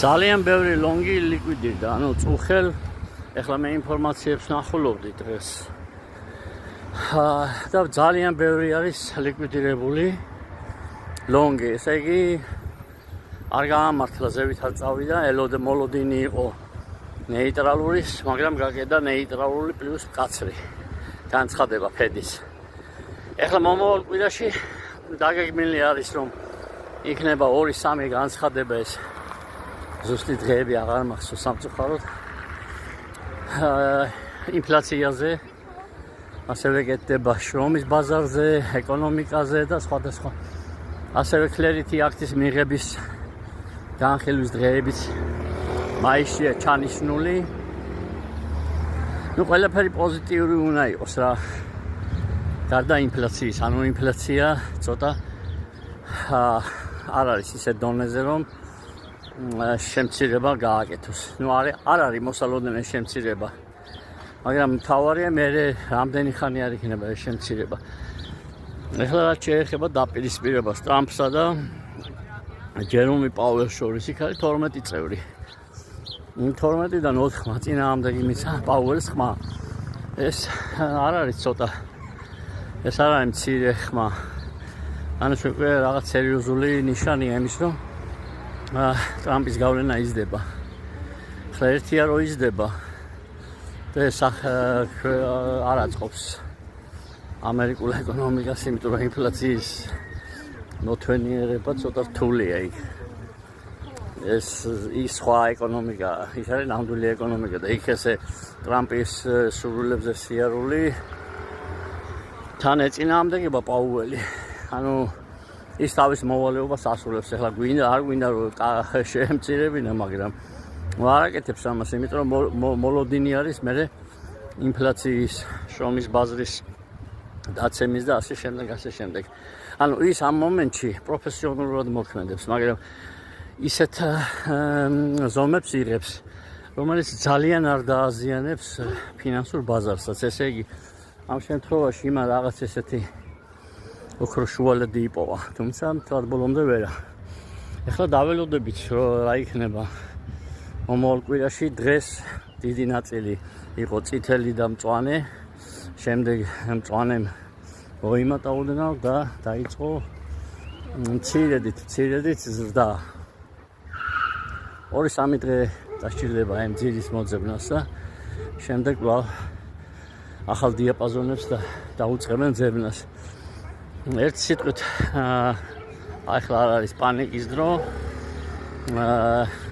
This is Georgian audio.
ძალიან ბევრი ლონგი ლიკვიდირდა, ანუ წუხელ ეხლა მე ინფორმაციებს ნახულობდი დღეს. და ძალიან ბევრი არის ლიკვიდირებული ლონგი, ესე იგი არ გაამართლა ზევით არ წავიდა, ელოდე მოლოდინი იყო ნეიტრალური, მაგრამ გაკედა ნეიტრალური პლუს მკაცრი განცხადება ფედის. ეხლა მომავალ კვირაში დაგეგმილი არის, რომ იქნება 2-3 განცხადება ეს ზუსტი დღეები აღარ მახსოვს სამწუხაროდ. ინფლაციაზე, ასევე კეთდება შრომის ბაზარზე, ეკონომიკაზე და სხვადასხვა. ასევე clarity აქტის მიღების განხილვის დღეებიც მაისშია ჩანიშნული. ყველაფერი პოზიტიური უნდა იყოს რა. გარდა ინფლაციის, ანუ ინფლაცია ცოტა არ არის ისე დონეზე, რომ შემცირება გააკეთოს. არ არის მოსალოდნელი შემცირება. მაგრამ მთავარია მე რამდენი ხანი არ იქნება ეს შემცირება. ეხლა რაც შეეხება დაპირისპირებას ტრამპსა და ჯერომი პაუელს შორის, იქ არის 12 წევრი. 12-დან 4 წინააღმდეგი მიცა პაუელს ხმა. ეს არ არის ცოტა. ეს არ არის მცირე ხმა. ანუ უკვე რაღაც სერიოზული ნიშანია იმის, რომ ტრამპის გავლენა იზრდება. ხლა ერთია რომ იზრდება და ეს არ აწყობს ამერიკულ ეკონომიკას, იმიტომ რომ ინფლაციის მოთვენიერება ცოტა რთულია იქ. ეს ის სხვა ეკონომიკა, ის არის ნამდვილი ეკონომიკა და იქ ესე ტრამპის სურვილებზე სიარული თან ეწინააღმდეგება პაუელი. ანუ ის თავის მოვალეობას ასრულებს. ეხლა გვინდა არ გვინდა რომ შეემცირებინა, მაგრამ არ აკეთებს ამას, იმიტომ რომ მოლოდინი არის მე ინფლაციის, შრომის ბაზრის დაცემის და ასე შემდეგ. ანუ ის ამ მომენტში პროფესიონალურად მოქმედებს, მაგრამ ისეთ ზომებს იღებს, რომელიც ძალიან არ დააზიანებს ფინანსურ ბაზარსაც. ესე იგი, ამ შემთხვევაში იმან რაღაც ესეთი ოქრო შუალედი იპოვა, თუმცა თვად ბოლომდე ვერა. ეხლა დაველოდებით, რომ რა იქნება მომავალ კვირაში. დღეს დიდი ნაწილი იყო წითელი და მწვანე, შემდეგ მწვანემ მოიმატა ოდნავ და დაიწყო მცირედით ზრდა. 2-3 დღე დასჭირდება ამ ძირის მოძებნას და შემდეგ კვლავ ახალ დიაპაზონებს და დაუწყებენ ძებნას. ერთ სიტყვით ახლა არ არის პანიკის დრო.